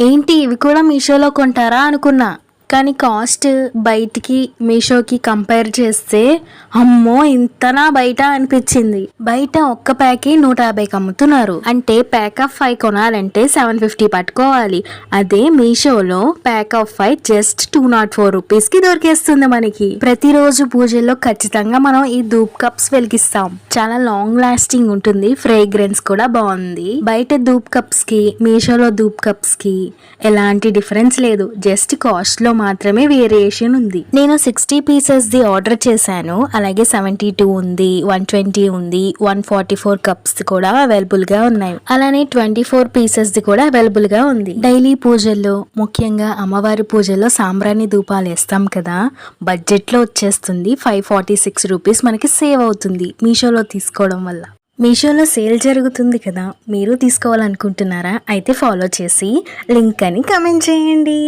ఏంటి ఇవి కూడా మీషోలో కొంటారా అనుకున్నా, కానీ కాస్ట్ బయటికి మీషోకి కంపేర్ చేస్తే అమ్మో ఇంతనా బయట అనిపించింది. బయట ఒక్క ప్యాకే 150కి అమ్ముతున్నారు. అంటే ప్యాక్ ఆఫ్ 5 కొనాలంటే 750 పట్టుకోవాలి. అదే మీషోలో ప్యాక్ ఆఫ్ 5 జస్ట్ 204 రూపీస్ కి దొరికేస్తుంది మనకి. ప్రతిరోజు పూజల్లో ఖచ్చితంగా మనం ఈ ధూప్ కప్స్ వెలిగిస్తాం. చాలా లాంగ్ లాస్టింగ్ ఉంటుంది, ఫ్రేగ్రెన్స్ కూడా బాగుంది. బయట ధూప్ కప్స్ కి మీషోలో ధూప్ కప్స్ కి ఎలాంటి డిఫరెన్స్ లేదు, జస్ట్ కాస్ట్ లో మాత్రమే వేరియేషన్ ఉంది. నేను 60 పీసెస్ ది ఆర్డర్ చేశాను. అలాగే 72 ఉంది, 120 ఉంది, 144 కప్స్ కూడా అవైలబుల్ గా ఉన్నాయి. అలానే 24 పీసెస్ ది కూడా అవైలబుల్ గా ఉంది. డైలీ పూజల్లో, ముఖ్యంగా అమ్మవారి పూజల్లో సాంబ్రాణి ధూపాలు వేస్తాం కదా, బడ్జెట్ లో వచ్చేస్తుంది. 546 రూపీస్ మనకి సేవ్ అవుతుంది మీషోలో తీసుకోవడం వల్ల. మీషోలో సేల్ జరుగుతుంది కదా, మీరు తీసుకోవాలనుకుంటున్నారా? అయితే ఫాలో చేసి లింక్ అని కమెంట్ చేయండి.